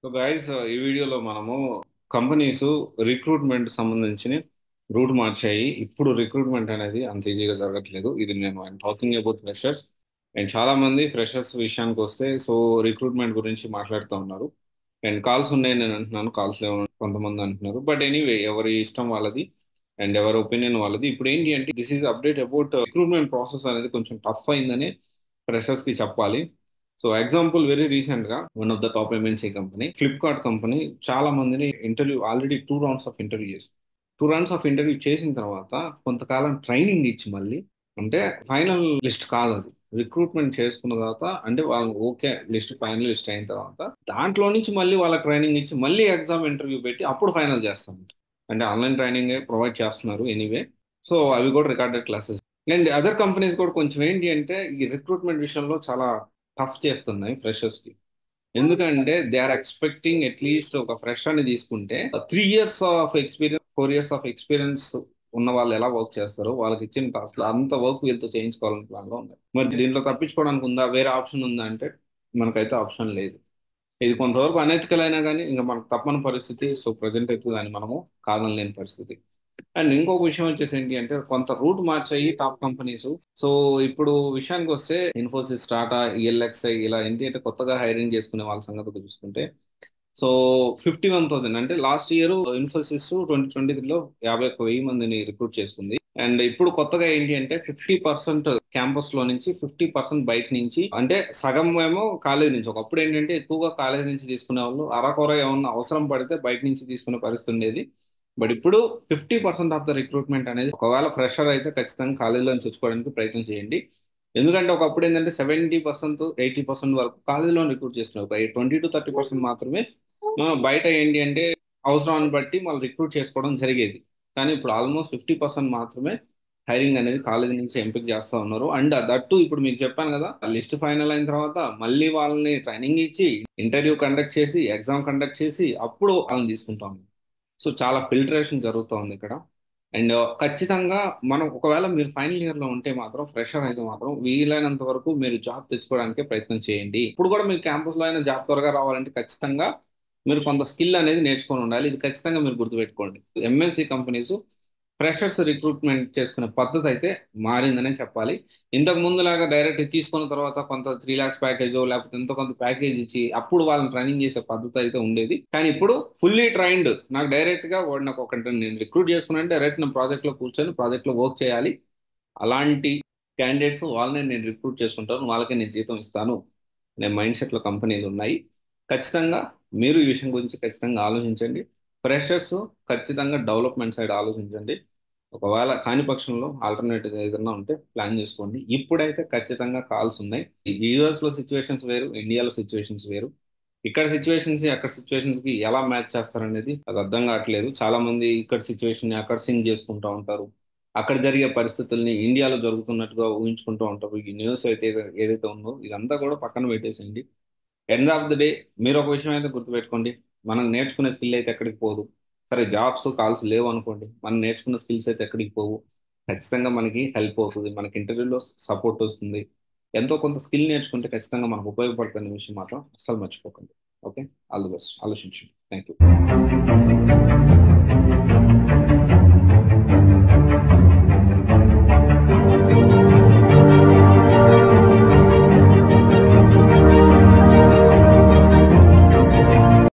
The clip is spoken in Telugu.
సో గైస్, ఈ వీడియోలో మనము కంపెనీస్ రిక్రూట్మెంట్ సంబంధించి రూట్ మార్చాయి. ఇప్పుడు రిక్రూట్మెంట్ అనేది అంత ఈజీగా జరగట్లేదు. ఇది నేను టాకింగ్ అబౌట్ ఫ్రెషర్స్. అండ్ చాలా మంది ఫ్రెషర్స్ విషయానికి వస్తే రిక్రూట్మెంట్ గురించి మాట్లాడుతూ ఉన్నారు. అండ్ కాల్స్ ఉన్నాయి నేను అంటున్నాను, కాల్స్ లేవు కొంతమంది అంటున్నారు. బట్ ఎనీవే, ఎవరి ఇష్టం వాళ్ళది అండ్ ఎవరి ఒపీనియన్ వాళ్ళది. ఇప్పుడు ఏంటి అంటే, this is update about recruitment process అనేది కొంచెం టఫ్ అయిందని ఫ్రెషర్స్ కి చెప్పాలి. సో ఎగ్జాంపుల్, వెరీ రీసెంట్ గా one of the top MNC company Flipkart company చాలా మందిని interview, already 2 rounds of interview చేసి 2 రౌండ్స్ ఆఫ్ ఇంటర్వ్యూ చేసిన తర్వాత కొంతకాలం ట్రైనింగ్ ఇచ్చి మళ్ళీ, అంటే ఫైనల్ లిస్ట్ కాదు అది, రిక్రూట్మెంట్ చేసుకున్న తర్వాత, అంటే వాళ్ళు ఓకే లిస్ట్ ఫైనల్ లిస్ట్ అయిన తర్వాత దాంట్లో నుంచి మళ్ళీ వాళ్ళకి ట్రైనింగ్ ఇచ్చి మళ్ళీ ఎగ్జామ్ ఇంటర్వ్యూ పెట్టి అప్పుడు ఫైనల్ చేస్తాం. అంటే ఆన్లైన్ ట్రైనింగ్ ప్రొవైడ్ చేస్తున్నారు ఎనీవే. సో అవి కూడా recorded classes. And other companies కూడా కొంచెం ఏంటి అంటే ఈ రిక్రూట్మెంట్ విషయంలో చాలా టఫ్ చేస్తున్నాయి ఫ్రెషర్స్ కి. ఎందుకంటే దే ఆర్ ఎక్స్పెక్టింగ్ అట్లీస్ట్ ఒక ఫ్రెషర్ ని తీసుకుంటే 3 years of experience, 4 years of experience ఉన్న వాళ్ళు ఎలా వర్క్ చేస్తారో వాళ్ళకి ఇచ్చిన టాస్క్ అంత వర్క్ వీళ్ళతో చేయించుకోవాలని ప్లాన్ లో ఉంది. మరి దీంట్లో తప్పించుకోవడానికి ఉందా, వేరే ఆప్షన్ ఉందా అంటే మనకైతే ఆప్షన్ లేదు. ఇది కొంతవరకు అనైతికల్ అయినా కానీ ఇంకా మనకు తప్పని పరిస్థితి. సో ప్రజెంట్ అయితే దాన్ని మనము కాదనలేని పరిస్థితి. అండ్ ఇంకొక విషయం వచ్చేసి ఏంటి అంటే, కొంత రూట్ మార్చాయి టాప్ కంపెనీస్. సో ఇప్పుడు విషయానికి వస్తే ఇన్ఫోసిస్, టాటా, ఈఎల్ఎక్స్ఐ ఇలా ఏంటి అంటే కొత్తగా హైరింగ్ చేసుకునే వాళ్ళ సంగతి చూసుకుంటే, సో 51,000 అంటే లాస్ట్ ఇయర్ ఇన్ఫోసిస్ 2023లో 51,000 మందిని రిక్రూట్ చేసుకుంది. అండ్ ఇప్పుడు కొత్తగా ఏంటి అంటే 50% క్యాంపస్ లో నుంచి, 50% బయట నుంచి, అంటే సగం ఏమో కాలేజ్ నుంచి. ఒకప్పుడు ఏంటంటే ఎక్కువగా కాలేజ్ నుంచి తీసుకునే వాళ్ళు, అరకొర ఏమన్నా అవసరం పడితే బయట నుంచి తీసుకునే పరిస్థితి ఉండేది. బట్ ఇప్పుడు 50% ఆఫ్ ద రిక్రూట్మెంట్ అనేది, ఒకవేళ ఫ్రెషర్ అయితే ఖచ్చితంగా కాలేజీలో నుంచి తెచ్చుకోవడానికి ప్రయత్నం చేయండి. ఎందుకంటే ఒకప్పుడు ఏంటంటే 70%, 80% వరకు కాలేజీలో రిక్రూట్ చేస్తున్నారు. 20 to 30% మాత్రమే బయట ఏంటి అంటే అవసరాన్ని బట్టి వాళ్ళు రిక్రూట్ చేసుకోవడం జరిగేది. కానీ ఇప్పుడు ఆల్మోస్ట్ 50% మాత్రమే హైరింగ్ అనేది కాలేజీ నుంచి ఎంపిక చేస్తూ ఉన్నారు. అండ్ దట్టు ఇప్పుడు మీకు చెప్పాను కదా, లిస్ట్ ఫైనల్ అయిన తర్వాత మళ్ళీ వాళ్ళని ట్రైనింగ్ ఇచ్చి, ఇంటర్వ్యూ కండక్ట్ చేసి, ఎగ్జామ్ కండక్ట్ చేసి అప్పుడు వాళ్ళని తీసుకుంటాం. సో చాలా ఫిల్టరేషన్ జరుగుతోంది ఇక్కడ. అండ్ ఖచ్చితంగా మనం, ఒకవేళ మీరు ఫైనల్ ఇయర్ లో ఉంటే మాత్రం, ఫ్రెషర్ అయితే మాత్రం వీలైనంత వరకు మీరు జాబ్ తెచ్చుకోవడానికి ప్రయత్నం చేయండి. ఇప్పుడు కూడా మీకు క్యాంపస్ లో అయినా జాబ్ త్వరగా రావాలంటే ఖచ్చితంగా మీరు కొంత స్కిల్ అనేది నేర్చుకొని ఉండాలి. ఇది ఖచ్చితంగా మీరు గుర్తుపెట్టుకోండి. ఎంఎన్సీ కంపెనీస్ ఫ్రెషర్స్ రిక్రూట్మెంట్ చేసుకునే పద్ధతి అయితే మారిందనే చెప్పాలి. ఇంతకు ముందులాగా డైరెక్ట్ తీసుకున్న తర్వాత కొంత 3 lakhs ప్యాకేజ్ లేకపోతే ఎంతో కొంత ప్యాకేజ్ ఇచ్చి అప్పుడు వాళ్ళని ట్రైనింగ్ చేసే పద్ధతి అయితే ఉండేది. కానీ ఇప్పుడు ఫుల్లీ ట్రైన్డ్, నాకు డైరెక్ట్ గా వాడు నాకు ఒక, నేను రిక్రూట్ చేసుకున్నాను డైరెక్ట్ నా ప్రాజెక్ట్ లో కూర్చొని ప్రాజెక్ట్ లో వర్క్ చేయాలి, అలాంటి క్యాండిడేట్స్ వాళ్ళని నేను రిక్రూట్ చేసుకుంటాను, వాళ్ళకి నేను జీతం ఇస్తాను అనే మైండ్ సెట్ లో కంపెనీలు ఉన్నాయి. ఖచ్చితంగా మీరు ఈ విషయం గురించి ఖచ్చితంగా ఆలోచించండి. ఫ్రెషర్స్ ఖచ్చితంగా డెవలప్మెంట్ సైడ్ ఆలోచించండి. ఒకవేళ కాని పక్షంలో ఆల్టర్నేటివ్ ఏదైనా ఉంటే ప్లాన్ చేసుకోండి. ఇప్పుడైతే ఖచ్చితంగా కాల్స్ ఉన్నాయి. యూఎస్ లో సిచ్యువేషన్స్ వేరు, ఇండియాలో సిచ్యువేషన్స్ వేరు. ఇక్కడ సిచ్యువేషన్స్ అక్కడ సిచ్యువేషన్స్ కి ఎలా మ్యాచ్ చేస్తారనేది అది అర్థం కావట్లేదు. చాలా మంది ఇక్కడ సిచ్యువేషన్ ని అక్కడ సింగ్ చేసుకుంటూ ఉంటారు, అక్కడ జరిగే పరిస్థితుల్ని ఇండియాలో జరుగుతున్నట్టుగా ఊహించుకుంటూ ఉంటారు. ఈ న్యూస్ అయితే ఏదైతే ఉందో ఇదంతా కూడా పక్కన పెట్టేసేయండి. ఎండ్ ఆఫ్ ది డే మీరు ఒక విషయం అయితే గుర్తుపెట్టుకోండి, మనం నేర్చుకునే స్కిల్ అయితే ఎక్కడికి పోదు. సరే జాబ్స్ కాల్స్ లేవు అనుకోండి, మనం నేర్చుకున్న స్కిల్స్ అయితే ఎక్కడికి పోవు. ఖచ్చితంగా మనకి హెల్ప్ అవుతుంది, మనకి ఇంటర్వ్యూలో సపోర్ట్ వస్తుంది. ఎంతో కొంత స్కిల్ నేర్చుకుంటే ఖచ్చితంగా మనకు ఉపయోగపడుతున్న విషయం మాత్రం అస్సలు మర్చిపోకండి. Okay, all the best. ఆలోచించండి. Thank you.